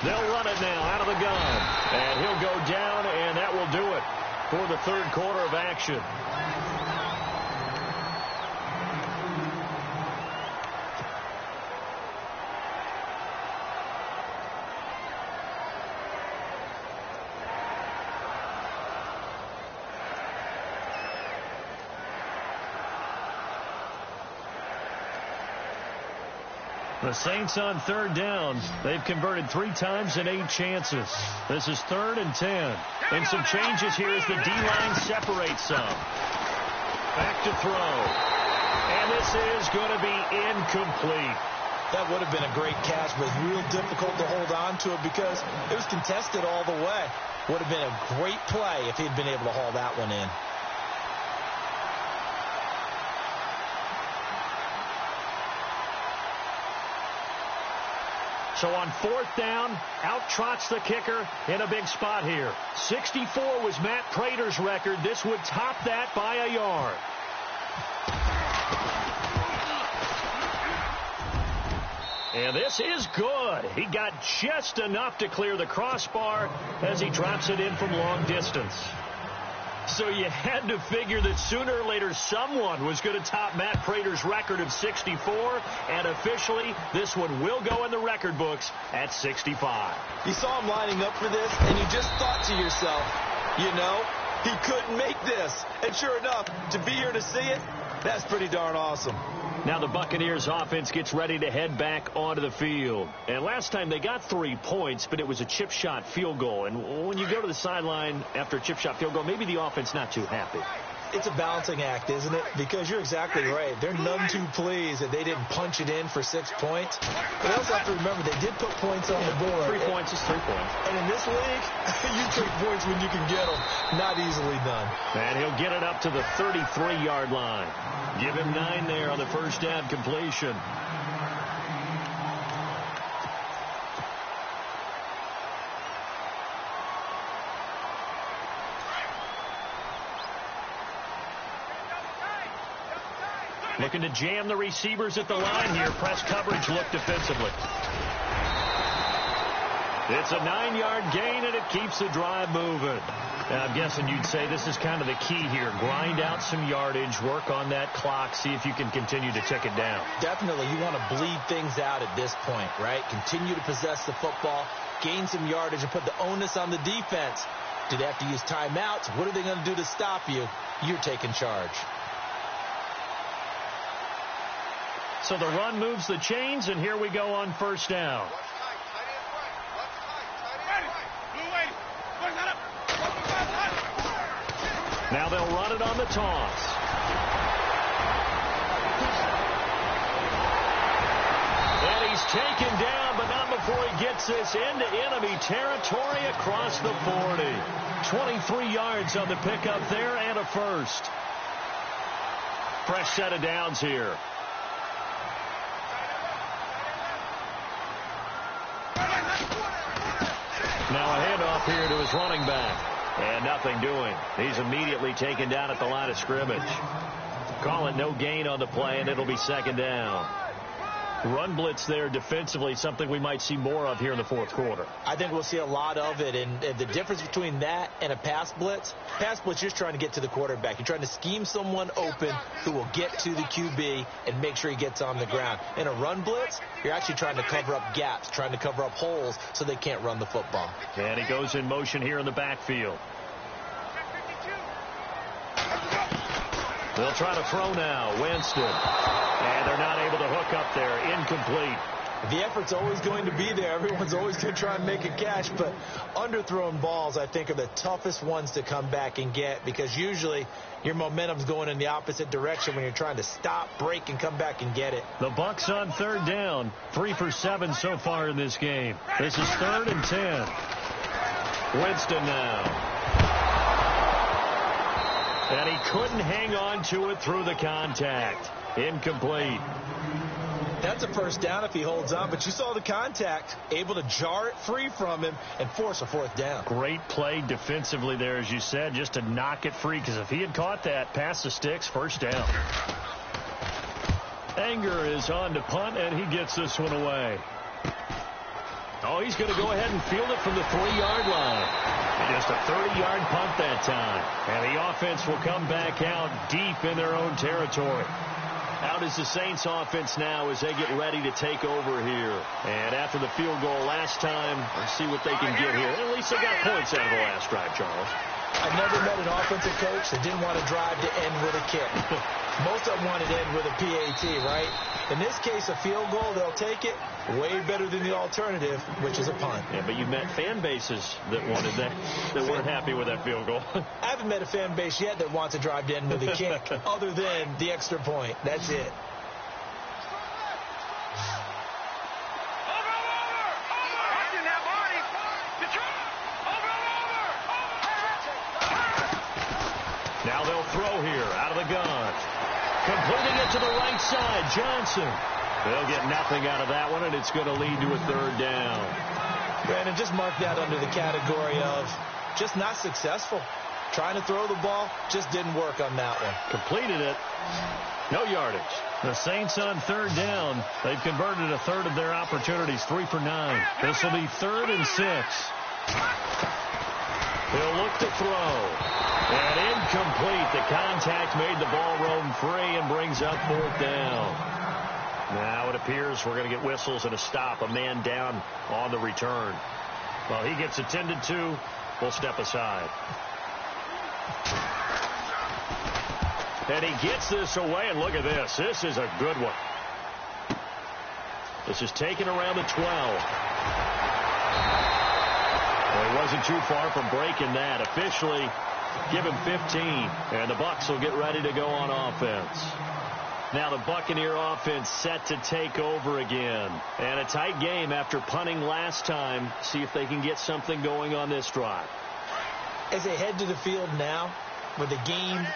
They'll run it now out of the gun. And he'll go down, and that will do it for the 3rd quarter of action. The Saints on 3rd down. They've converted 3 times in 8 chances. This is 3rd and 10. And some changes here as the D-line separates some. Back to throw. And this is going to be incomplete. That would have been a great catch, but it's real difficult to hold on to it because it was contested all the way. Would have been a great play if he'd been able to haul that one in. So on 4th down, out trots the kicker in a big spot here. 64 was Matt Prater's record. This would top that by a yard. And this is good. He got just enough to clear the crossbar as he drops it in from long distance. So you had to figure that sooner or later someone was going to top Matt Prater's record of 64, and officially this one will go in the record books at 65. You saw him lining up for this, and you just thought to yourself, you know, he couldn't make this. And sure enough, to be here to see it, that's pretty darn awesome. Now the Buccaneers offense gets ready to head back onto the field. And last time they got 3 points, but it was a chip shot field goal. And when you go to the sideline after a chip shot field goal, maybe the offense not too happy. It's a balancing act, isn't it? Because you're exactly right. They're none too pleased that they didn't punch it in for 6 points. But they also have to remember they did put points on the board. 3 points is 3 points. And in this league, you take points when you can get them. Not easily done. And he'll get it up to the 33-yard line. Give him 9 there on the first down completion. Looking to jam the receivers at the line here. Press coverage look defensively. It's a 9-yard gain, and it keeps the drive moving. And I'm guessing you'd say this is kind of the key here. Grind out some yardage, work on that clock, see if you can continue to tick it down. Definitely. You want to bleed things out at this point, right? Continue to possess the football, gain some yardage, and put the onus on the defense. Do they have to use timeouts? What are they going to do to stop you? You're taking charge. So the run moves the chains, and here we go on first down. Now they'll run it on the toss. And he's taken down, but not before he gets this into enemy territory across the 40. 23 yards on the pickup there and a first. Fresh set of downs here. Now a handoff here to his running back. And nothing doing. He's immediately taken down at the line of scrimmage. Call it no gain on the play, and it'll be second down. Run blitz there defensively, something we might see more of here in the fourth quarter. I think we'll see a lot of it, and the difference between that and a pass blitz, you're just trying to get to the quarterback. You're trying to scheme someone open who will get to the QB and make sure he gets on the ground. In a run blitz, you're actually trying to cover up gaps, trying to cover up holes so they can't run the football. And he goes in motion here in the backfield. They'll try to throw now. Winston. And they're not able to hook up there. Incomplete. The effort's always going to be there. Everyone's always going to try and make a catch, but underthrown balls, I think, are the toughest ones to come back and get because usually your momentum's going in the opposite direction when you're trying to stop, break, and come back and get it. The Bucs on third down. 3 for 7 so far in this game. This is 3rd and 10. Winston now. And he couldn't hang on to it through the contact. Incomplete. That's a first down if he holds on, but you saw the contact, able to jar it free from him and force a 4th down. Great play defensively there, as you said, just to knock it free, because if he had caught that, past the sticks, first down. Anger is on to punt, and he gets this one away. Oh, he's going to go ahead and field it from the 3-yard line. Just a 30-yard punt that time. And the offense will come back out deep in their own territory. Out is the Saints offense now as they get ready to take over here. And after the field goal last time, let's see what they can get here. At least they got points out of the last drive, Charles. I never met an offensive coach that didn't want to drive to end with a kick. Most of them wanted to end with a PAT, right? In this case, a field goal, they'll take it. Way better than the alternative, which is a punt. Yeah, but you've met fan bases that wanted that weren't happy with that field goal. I haven't met a fan base yet that wants to drive to end with a kick other than the extra point. That's it. Now they'll throw here out of the gun. Completing it to the right side, Johnson. They'll get nothing out of that one, and it's going to lead to a 3rd down. Brandon, just mark that under the category of just not successful. Trying to throw the ball, just didn't work on that one. Completed it. No yardage. The Saints on 3rd down. They've converted a 1/3 of their opportunities, 3 for 9. This will be 3rd and 6. He'll look to throw. And incomplete. The contact made the ball roam free and brings up 4th down. Now it appears we're going to get whistles and a stop. A man down on the return. Well, he gets attended to. We'll step aside. And he gets this away, and look at this. This is a good one. This is taken around the 12. Well, he wasn't too far from breaking that. Officially, give him 15, and the Bucs will get ready to go on offense. Now the Buccaneer offense set to take over again. And a tight game after punting last time. See if they can get something going on this drive. As they head to the field now, with the game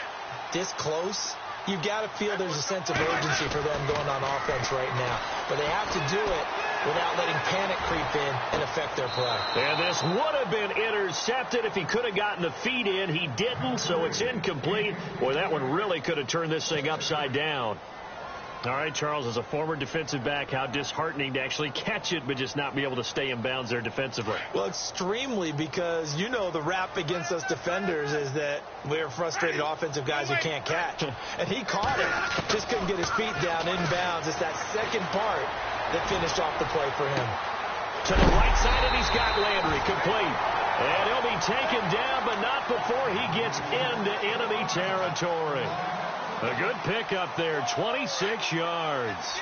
this close, you've got to feel there's a sense of urgency for them going on offense right now. But they have to do it without letting panic creep in and affect their play. And this would have been intercepted if he could have gotten the feet in. He didn't, so it's incomplete. Boy, that one really could have turned this thing upside down. All right, Charles, as a former defensive back, how disheartening to actually catch it but just not be able to stay in bounds there defensively. Well, extremely, because you know the rap against us defenders is that we're frustrated offensive guys who can't catch. And he caught it, just couldn't get his feet down in bounds. It's that second part that finished off the play for him. To the right side, and he's got Landry complete. And he'll be taken down, but not before he gets into enemy territory. A good pickup there, 26 yards.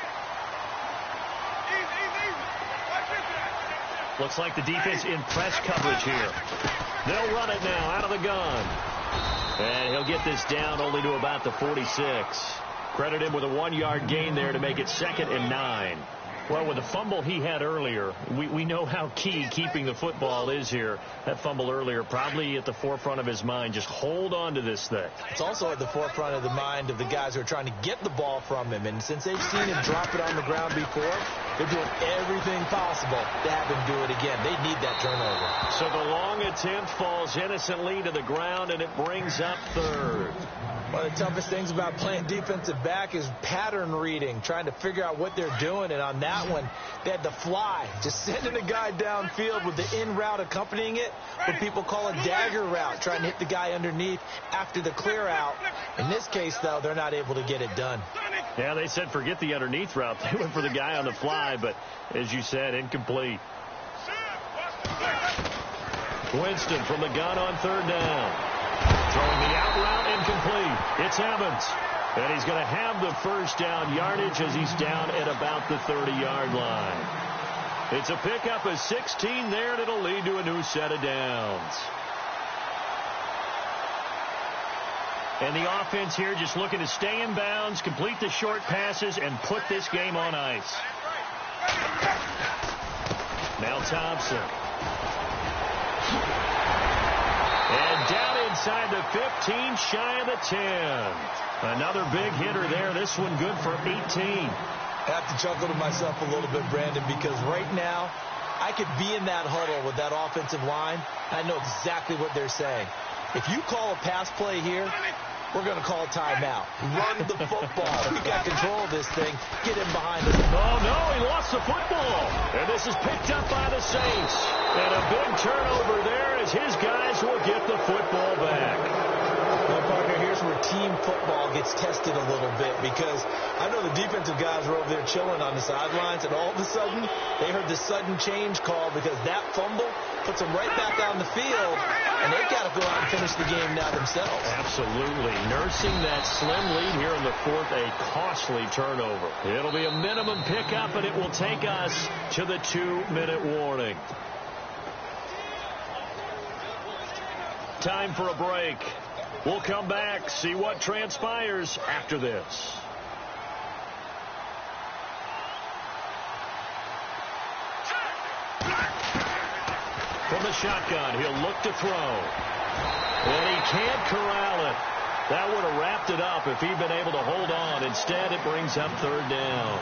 Looks like the defense in press coverage here. They'll run it now out of the gun. And he'll get this down only to about the 46. Credit him with a 1-yard gain there to make it 2nd and 9. Well, with the fumble he had earlier, we know how key keeping the football is here. That fumble earlier probably at the forefront of his mind. Just hold on to this thing. It's also at the forefront of the mind of the guys who are trying to get the ball from him. And since they've seen him drop it on the ground before, they're doing everything possible to have him do it again. They need that turnover. So the long attempt falls innocently to the ground, and it brings up 3rd. One of the toughest things about playing defensive back is pattern reading, trying to figure out what they're doing. And on that one, they had to fly, just sending a guy downfield with the in route accompanying it, what people call a dagger route, trying to hit the guy underneath after the clear out. In this case, though, they're not able to get it done. Yeah, they said forget the underneath route. They went for the guy on the fly, but as you said, incomplete. Winston from the gun on 3rd down. Throwing the out route, incomplete. It's Evans. And he's going to have the first down yardage as he's down at about the 30-yard line. It's a pickup of 16 there, and it'll lead to a new set of downs. And the offense here just looking to stay in bounds, complete the short passes, and put this game on ice. Now Thompson. And down inside the 15, shy of the 10. Another big hitter there. This one good for 18. I have to chuckle to myself a little bit, Brandon, because right now I could be in that huddle with that offensive line. I know exactly what they're saying. If you call a pass play here, we're going to call a timeout. Run the football. We got control of this thing. Get him behind us. Oh, no, he lost the football. And this is picked up by the Saints. And a big turnover there as his guys will get the football back. Well, partner, here's where team football gets tested a little bit, because I know the defensive guys were over there chilling on the sidelines, and all of a sudden they heard the sudden change call because that fumble puts them right back on the field, and they've got to go out and finish the game now themselves. Absolutely. Nursing that slim lead here in the 4th, a costly turnover. It'll be a minimum pickup, and it will take us to the 2-minute warning. Time for a break. We'll come back, see what transpires after this. From the shotgun, he'll look to throw. And he can't corral it. That would have wrapped it up if he'd been able to hold on. Instead, it brings up 3rd down.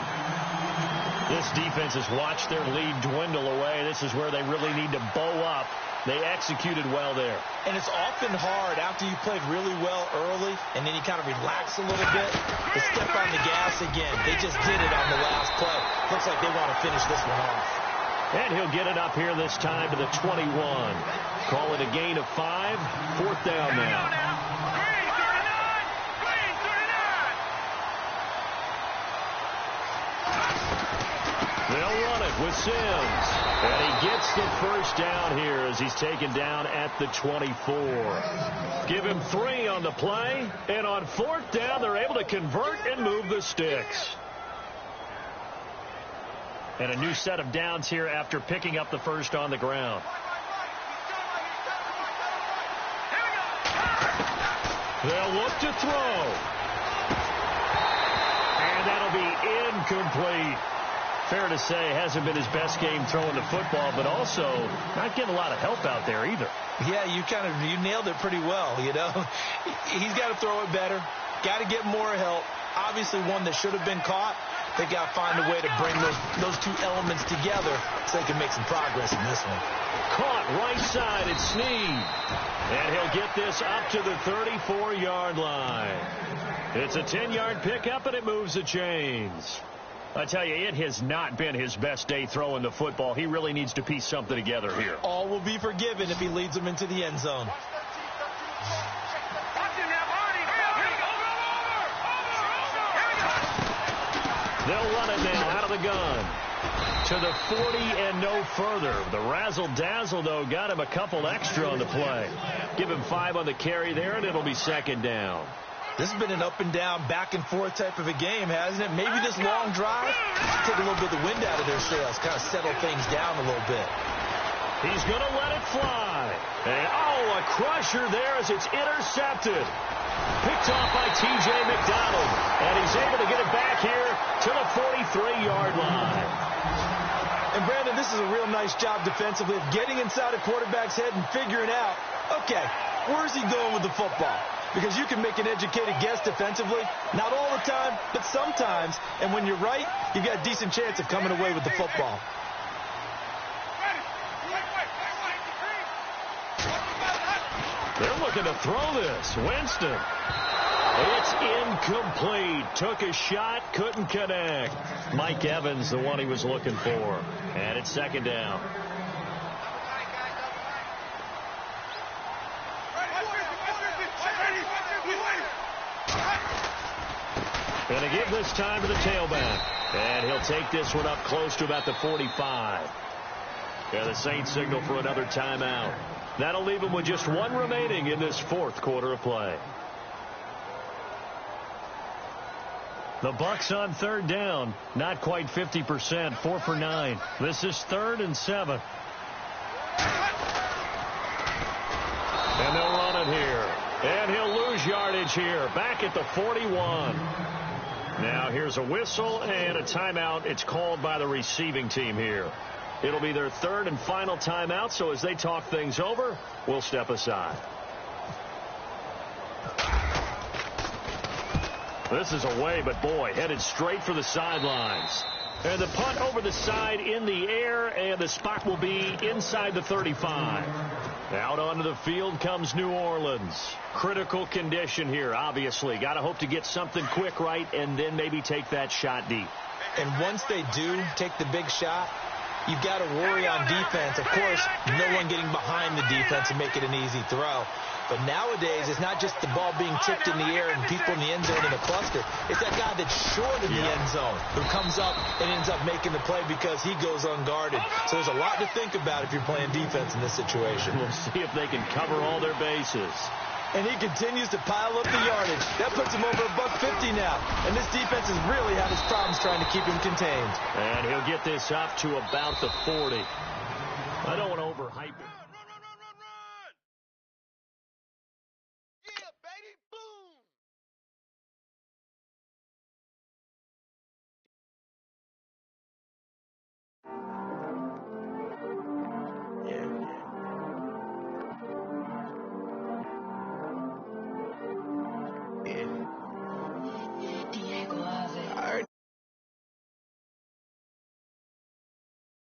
This defense has watched their lead dwindle away. This is where they really need to bow up. They executed well there. And it's often hard after you played really well early and then you kind of relax a little bit to step on the gas again. They just did it on the last play. Looks like they want to finish this one off. And he'll get it up here this time to the 21. Call it a gain of 5. 4th down now. They'll run it with Sims. And he gets the first down here as he's taken down at the 24. Give him 3 on the play. And on 4th down, they're able to convert and move the sticks. And a new set of downs here after picking up the first on the ground. They'll look to throw. And that'll be incomplete. Fair to say, hasn't been his best game throwing the football, but also not getting a lot of help out there either. Yeah, you nailed it pretty well, you know. He's got to throw it better, got to get more help. Obviously one that should have been caught, They got to find a way to bring those two elements together so they can make some progress in this one. Caught right side, it's Snead. And he'll get this up to the 34-yard line. It's a 10-yard pickup, and it moves the chains. I tell you, it has not been his best day throwing the football. He really needs to piece something together here. All will be forgiven if he leads them into the end zone. They'll run it now out of the gun to the 40 and no further. The razzle-dazzle, though, got him a couple extra on the play. Give him 5 on the carry there, and it'll be second down. This has been an up-and-down, back-and-forth type of a game, hasn't it? Maybe this long drive take a little bit of the wind out of their sails, kind of settle things down a little bit. He's going to let it fly. And, a crusher there as it's intercepted. Picked off by T.J. McDonald. And he's able to get it back here to the 43-yard line. And, Brandon, this is a real nice job defensively of getting inside a quarterback's head and figuring out, okay, where's he going with the football? Because you can make an educated guess defensively. Not all the time, but sometimes. And when you're right, you've got a decent chance of coming away with the football. They're looking to throw this. Winston. It's incomplete. Took a shot, couldn't connect. Mike Evans, the one he was looking for. And it's second down. Going to give this time to the tailback. And he'll take this one up close to about the 45. Yeah, the Saints signal for another timeout. That'll leave them with just one remaining in this fourth quarter of play. The Bucs on third down. Not quite 50%. 4 for 9. This is 3rd and 7. And they'll run it here. And he'll lose yardage here. Back at the 41. Now here's a whistle and a timeout. It's called by the receiving team here. It'll be their 3rd and final timeout, so as they talk things over, we'll step aside. This is away, but boy, headed straight for the sidelines. And the punt over the side in the air, and the spot will be inside the 35. Out onto the field comes New Orleans. Critical condition here, obviously. Got to hope to get something quick right and then maybe take that shot deep. And once they do take the big shot, you've got to worry on defense. Of course, no one getting behind the defense and make it an easy throw. But nowadays, it's not just the ball being tipped in the air and people in the end zone in a cluster. It's that guy that's short in the end zone who comes up and ends up making the play because he goes unguarded. So there's a lot to think about if you're playing defense in this situation. We'll see if they can cover all their bases. And he continues to pile up the yardage. That puts him over $150 now. And this defense has really had its problems trying to keep him contained. And he'll get this up to about the 40. I don't want to overhype it.